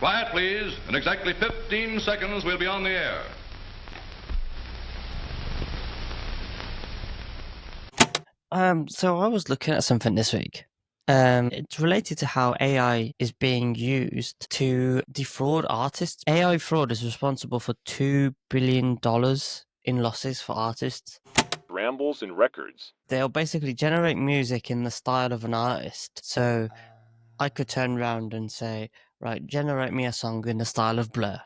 Quiet, please. In exactly 15 seconds, we'll be on the air. So I was looking at something this week. It's related to how AI is being used to defraud artists. AI fraud is responsible for $2 billion in losses for artists. Rambles and records. They'll basically generate music in the style of an artist. So I could turn around and say, right, generate me a song in the style of Blur.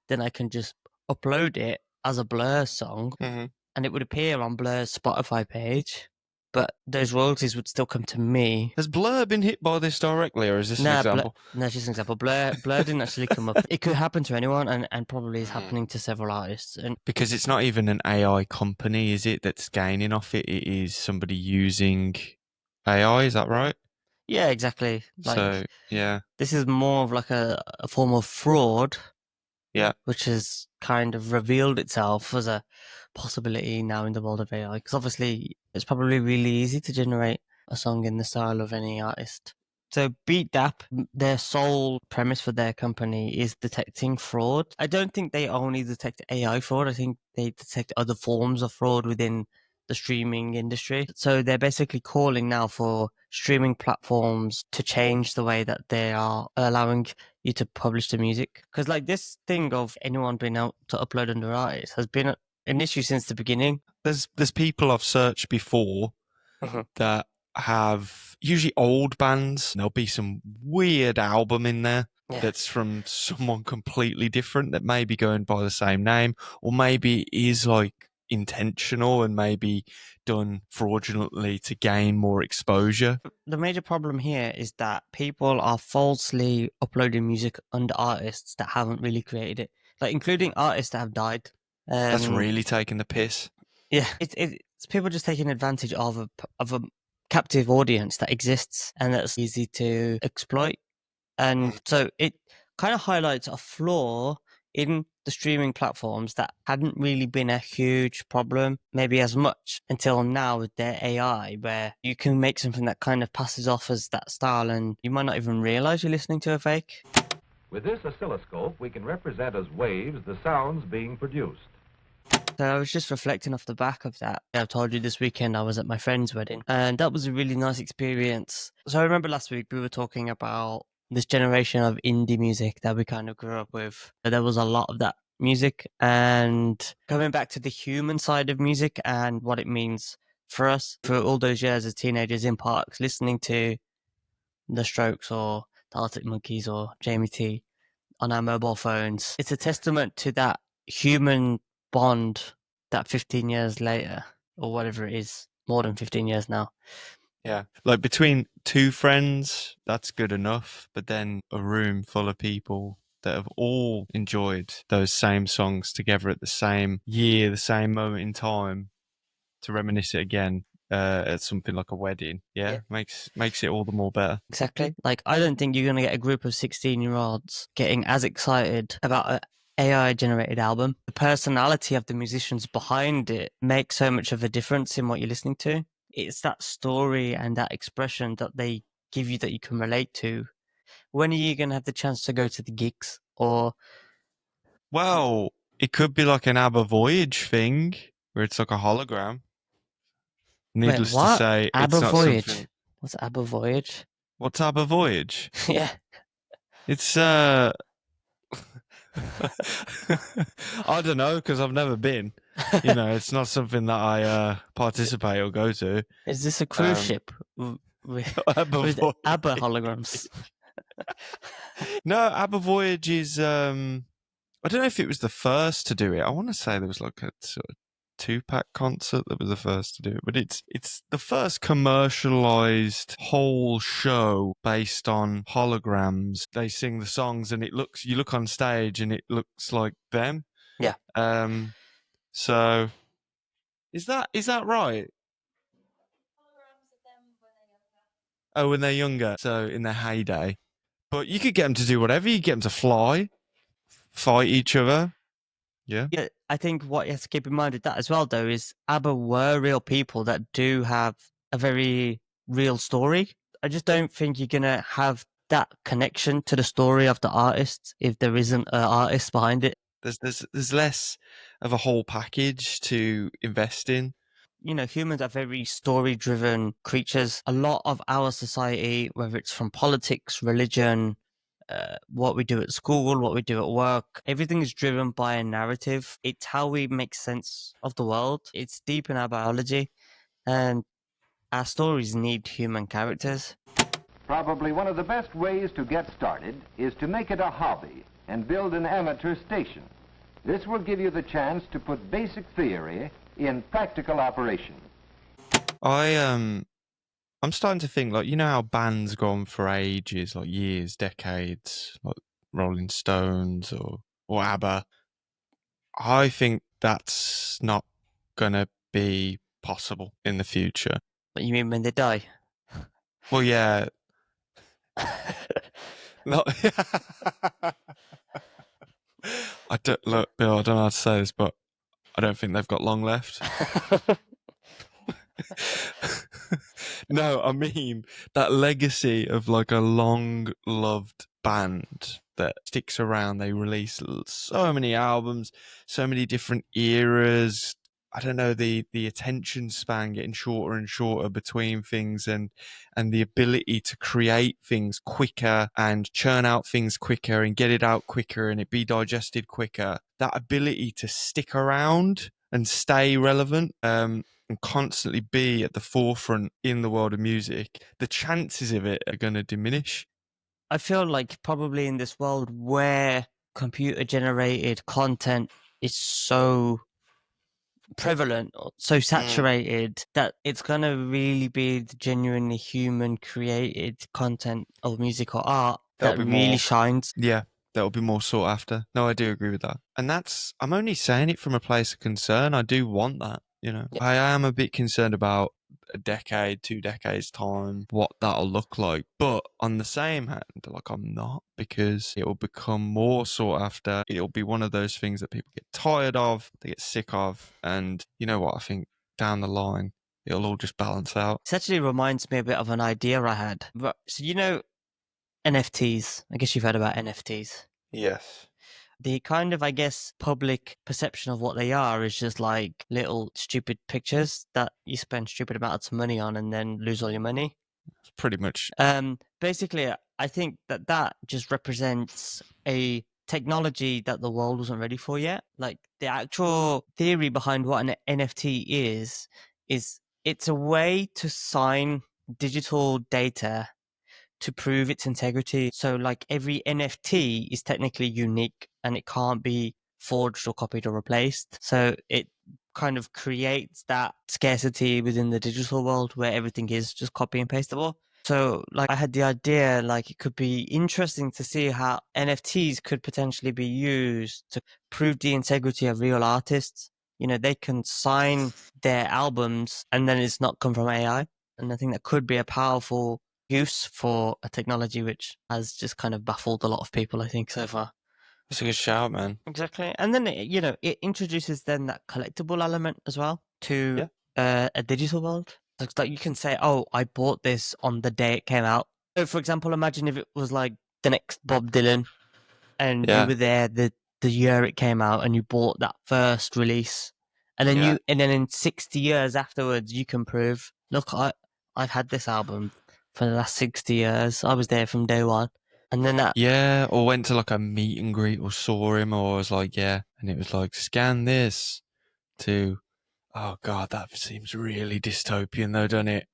Then I can just upload it as a Blur song, and it would appear on Blur's Spotify page. But those royalties would still come to me. Has Blur been hit by this directly, or is this an example? No, it's just an example. Blur didn't actually come up. It could happen to anyone, and probably is happening to several artists. And Because it's not even an AI company, is it, that's gaining off it? It is somebody using AI, is that right? yeah, exactly. So, yeah. This is more of like a form of fraud. Yeah. Which has kind of revealed itself as a possibility now in the world of AI. Because obviously, it's probably really easy to generate a song in the style of any artist. So BeatDap, their sole premise for their company is detecting fraud. I don't think they only detect AI fraud. I think they detect other forms of fraud within the streaming industry. So they're basically calling now for streaming platforms to change the way that they are allowing you to publish the music. Because like this thing of anyone being able to upload under artists has been an issue since the beginning. There's people I've searched before that have usually old bands. There'll be some weird album in there that's from someone completely different that may be going by the same name, or maybe is like intentional and maybe done fraudulently to gain more exposure. The major problem here is that people are falsely uploading music under artists that haven't really created it, like including artists that have died. That's really taking the piss. Yeah, it's people just taking advantage of a captive audience that exists and that's easy to exploit. And so it kind of highlights a flaw in the streaming platforms that hadn't really been a huge problem, maybe as much until now with their AI, where you can make something that kind of passes off as that style and you might not even realize you're listening to a fake. With this oscilloscope, we can represent as waves the sounds being produced. So I was just reflecting off the back of that. I told you this weekend I was at my friend's wedding, and that was a really nice experience. So I remember last week we were talking about this generation of indie music that we kind of grew up with. There was a lot of that music, and coming back to the human side of music and what it means for us for all those years as teenagers in parks, listening to The Strokes or the Arctic Monkeys or Jamie T on our mobile phones. It's a testament to that human bond that 15 years later, or whatever it is, more than 15 years now. Yeah. Like between two friends, that's good enough. But then a room full of people that have all enjoyed those same songs together at the same year, the same moment in time, to reminisce it again at something like a wedding. Yeah. Makes it all the more better. Exactly. Like, I don't think you're going to get a group of 16-year-olds getting as excited about an AI-generated album. The personality of the musicians behind it makes so much of a difference in what you're listening to. It's that story and that expression that they give you that you can relate to. When are you going to have the chance to go to the gigs? Or, Well, it could be like an ABBA Voyage thing where it's like a hologram. Needless wait, what? to say, ABBA it's not Voyage? something. What's ABBA Voyage? What's ABBA Voyage? Yeah. It's I don't know, because I've never been. You know, it's not something that I participate or go to. Is this a cruise ship with ABBA Voyage. ABBA holograms? No, ABBA Voyage is I don't know if it was the first to do it. I want to say there was like a sort of Tupac concert that was the first to do it, but it's the first commercialized whole show based on holograms. They sing the songs and you look on stage and it looks like them. Yeah. So is that right? Oh, when they're younger, so in their heyday. But you could get them to do whatever. You get them to fly, fight each other. Yeah. Yeah, I think what you have to keep in mind with that as well, though, is ABBA were real people that do have a very real story. I just don't think you're going to have that connection to the story of the artist if there isn't an artist behind it. There's less of a whole package to invest in. You know, humans are very story-driven creatures. A lot of our society, whether it's from politics, religion, what we do at school, what we do at work, everything is driven by a narrative. It's how we make sense of the world. It's deep in our biology, and our stories need human characters. Probably one of the best ways to get started is to make it a hobby and build an amateur station. This will give you the chance to put basic theory in practical operation. I'm starting to think, like, you know how bands go on for ages, like years, decades, like Rolling Stones or ABBA. I think that's not gonna be possible in the future. What you mean when they die? Well, yeah. Not. I don't look, Bill. I don't know how to say this, but I don't think they've got long left. No, I mean that legacy of like a long-loved band that sticks around. They release so many albums, so many different eras. I don't know, the attention span getting shorter and shorter between things, and the ability to create things quicker and churn out things quicker and get it out quicker and it be digested quicker. That ability to stick around and stay relevant, and constantly be at the forefront in the world of music, the chances of it are going to diminish. I feel like probably in this world where computer generated content is so prevalent, or so saturated, that it's going to really be the genuinely human created content of music or art that really shines. Yeah, that'll be more sought after. No, I do agree with that. And I'm only saying it from a place of concern. I do want that, you know. Yeah. I am a bit concerned about a decade, 2 decades time, what that'll look like. But on the same hand, like, I'm not, because it will become more sought after. It'll be one of those things that people get tired of, they get sick of. And you know what? I think down the line, it'll all just balance out. This actually reminds me a bit of an idea I had. So, you know, NFTs. I guess you've heard about NFTs. Yes. The kind of, I guess, public perception of what they are is just like little stupid pictures that you spend stupid amounts of money on and then lose all your money. Pretty much. Basically, I think that just represents a technology that the world wasn't ready for yet. Like, the actual theory behind what an NFT is it's a way to sign digital data to prove its integrity. So, like, every NFT is technically unique and it can't be forged or copied or replaced. So it kind of creates that scarcity within the digital world where everything is just copy and pasteable. So, like, I had the idea, like, it could be interesting to see how NFTs could potentially be used to prove the integrity of real artists. You know, they can sign their albums and then it's not come from AI. And I think that could be a powerful use for a technology which has just kind of baffled a lot of people, I think, so far. That's a good shout, man. Exactly. And then, you know, it introduces then that collectible element as well to a digital world. Like, you can say, oh, I bought this on the day it came out. So, for example, imagine if it was like the next Bob Dylan and you were there the year it came out and you bought that first release. And then and then in 60 years afterwards, you can prove, look, I've had this album for the last 60 years. I was there from day one. And then that... Yeah, or went to like a meet and greet or saw him, or was like, and it was like, scan this to, oh God, that seems really dystopian though, doesn't it?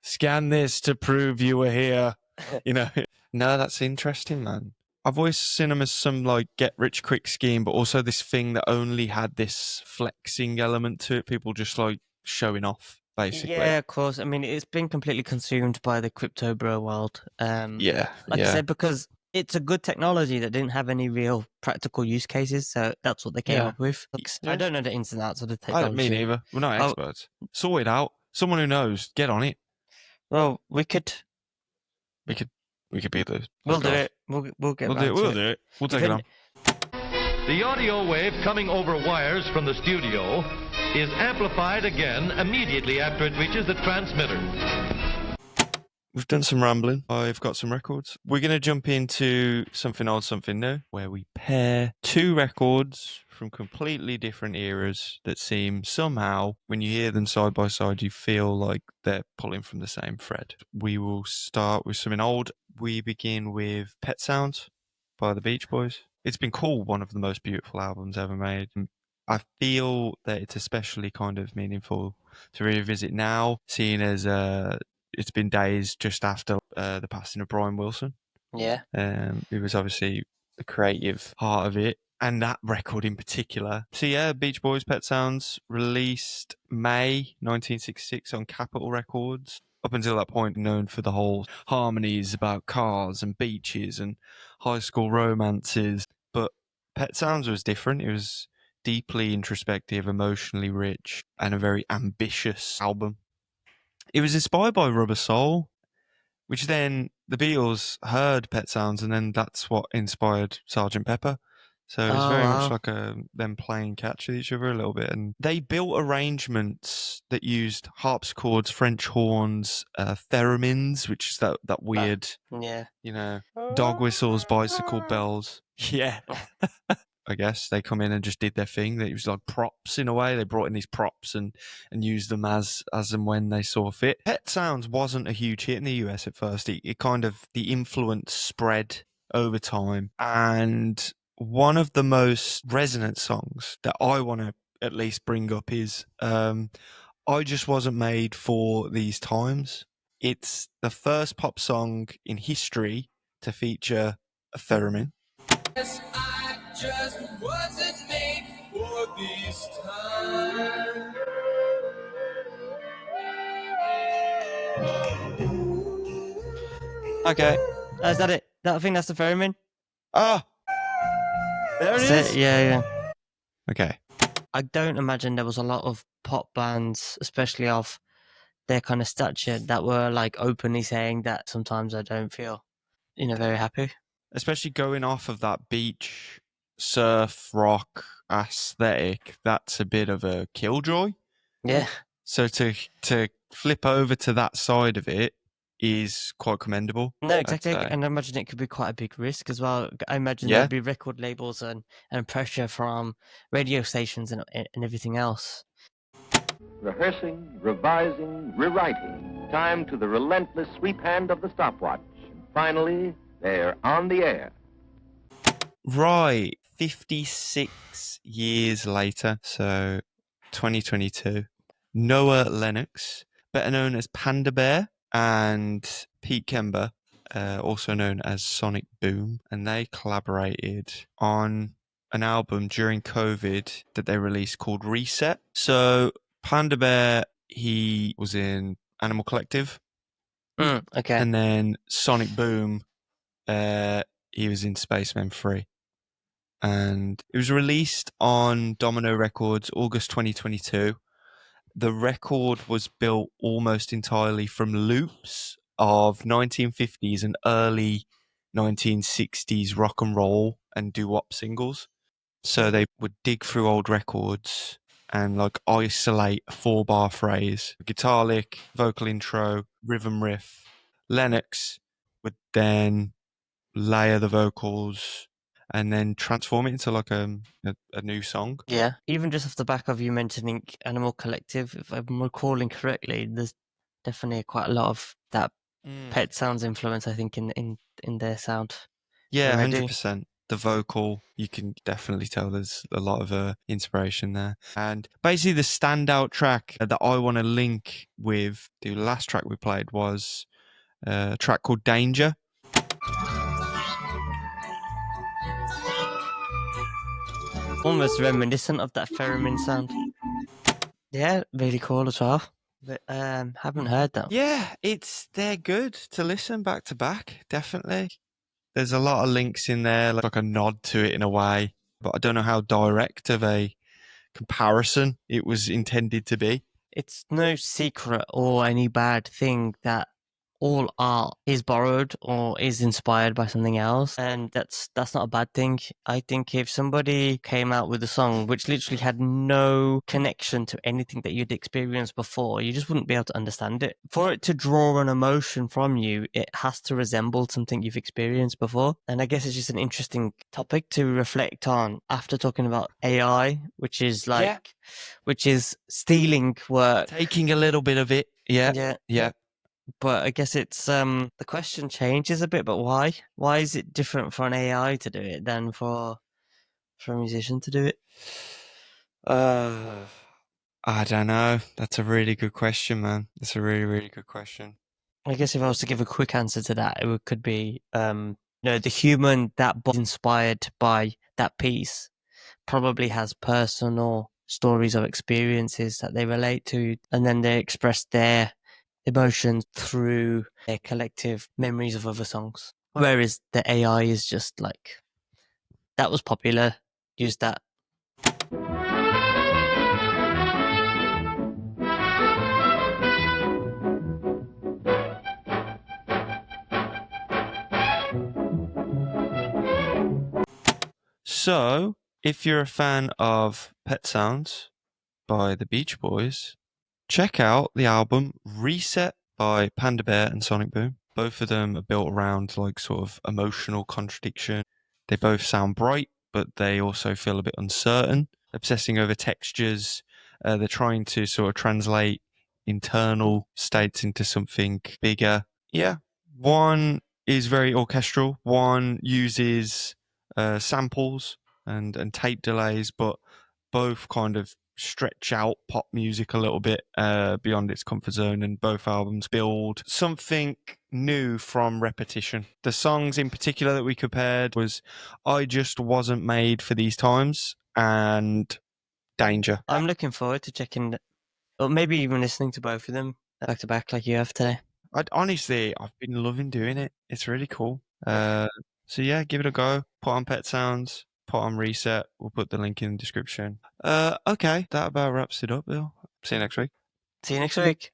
Scan this to prove you were here. You know? No, that's interesting, man. I've always seen them as some like get rich quick scheme, but also this thing that only had this flexing element to it. People just like showing off. Basically. Yeah, of course. I mean, it's been completely consumed by the crypto bro world. I said, because it's a good technology that didn't have any real practical use cases, so that's what they came up with. I don't know the ins and outs of the technology. Me neither. We're not experts. Sort it out. Someone who knows, get on it. Well, we could be the. We'll do it. We'll get. We'll do it. We'll take it on. The audio wave coming over wires from the studio is amplified again immediately after it reaches the transmitter. we've done some rambling. I've got some records. We're going to jump into something old, something new, where we pair two records from completely different eras that seem somehow, when you hear them side by side, you feel like they're pulling from the same thread. We will start with something old. We begin with Pet Sounds by the Beach Boys. It's been called one of the most beautiful albums ever made. I feel that it's especially kind of meaningful to revisit now, seeing as it's been days just after the passing of Brian Wilson. Yeah. Who was obviously the creative heart of it, and that record in particular. So yeah, Beach Boys Pet Sounds released May 1966 on Capitol Records. Up until that point, known for the whole harmonies about cars and beaches and high school romances. But Pet Sounds was different. It was deeply introspective, emotionally rich, and a very ambitious album. It was inspired by Rubber Soul, which then the Beatles heard Pet Sounds, and then that's what inspired Sgt. Pepper. So it was very much like them playing catch with each other a little bit. And they built arrangements that used harpsichords, French horns, theremins, which is that weird, dog whistles, bicycle bells. Yeah. I guess they come in and just did their thing. It was like props in a way. They brought in these props and used them as and when they saw fit. Pet Sounds wasn't a huge hit in the US at first. It kind of, the influence spread over time. And one of the most resonant songs that I want to at least bring up is I Just Wasn't Made for These Times. It's the first pop song in history to feature a theremin. I just wasn't made for this time. Okay. Is that it? I think that's the theremin. Ah! There it is! Yeah. Okay. I don't imagine there was a lot of pop bands, especially of their kind of stature, that were like openly saying that sometimes I don't feel, very happy. Especially going off of that beach surf rock aesthetic, that's a bit of a killjoy. Yeah. So to flip over to that side of it is quite commendable. No, exactly. And I imagine it could be quite a big risk as well. I imagine there'd be record labels and pressure from radio stations and everything else. Rehearsing, revising, rewriting. Time to the relentless sweep hand of the stopwatch. And finally, they're on the air. Right. 56 years later, so 2022, Noah Lennox, better known as Panda Bear, and Pete Kember, also known as Sonic Boom, and they collaborated on an album during COVID that they released called Reset. So Panda Bear, he was in Animal Collective. Okay. And then Sonic Boom, he was in Spaceman 3. And it was released on Domino Records, August 2022. The record was built almost entirely from loops of 1950s and early 1960s rock and roll and doo-wop singles. So they would dig through old records and like isolate a 4-bar phrase, guitar lick, vocal intro, rhythm riff. Lennox would then layer the vocals and then transform it into like a new song. Yeah. Even just off the back of you mentioning Animal Collective, if I'm recalling correctly, there's definitely quite a lot of that Pet Sounds influence, I think, in their sound. Yeah, 100%. The vocal, you can definitely tell there's a lot of inspiration there. And basically the standout track that I want to link with the last track we played was a track called Danger. Almost reminiscent of that theremin sound. Yeah, really cool as well. But haven't heard that. Yeah, they're good to listen back to back, definitely. There's a lot of links in there, like a nod to it in a way, but I don't know how direct of a comparison it was intended to be. It's no secret or any bad thing that all art is borrowed or is inspired by something else, and that's not a bad thing. I think if somebody came out with a song which literally had no connection to anything that you'd experienced before, you just wouldn't be able to understand it. For it to draw an emotion from you, it has to resemble something you've experienced before. And I guess it's just an interesting topic to reflect on after talking about AI, which is which is stealing work. Taking a little bit of it. Yeah. But I guess it's the question changes a bit, but why? Why is it different for an AI to do it than for a musician to do it? I don't know. That's a really good question, man. That's a really, really good question. I guess if I was to give a quick answer to that, could be the human that was inspired by that piece probably has personal stories or experiences that they relate to, and then they express their emotions through their collective memories of other songs. Whereas the AI is just like, that was popular, use that. So, if you're a fan of Pet Sounds by the Beach Boys, check out the album Reset by Panda Bear and Sonic Boom. Both of them are built around like sort of emotional contradiction. They both sound bright, but they also feel a bit uncertain, obsessing over textures. They're trying to sort of translate internal states into something bigger. Yeah. One is very orchestral. One uses samples and tape delays, but both kind of stretch out pop music a little bit beyond its comfort zone, and both albums build something new from repetition. The songs in particular that we compared was I Just Wasn't Made for These Times and Danger. I'm looking forward to checking, or maybe even listening to both of them back to back like you have today. Honestly, I've been loving doing it. It's really cool. So yeah, give it a go. Put on Pet Sounds, put on Reset. We'll put the link in the description. Okay, that about wraps it up, Bill. See you next week. See you next week.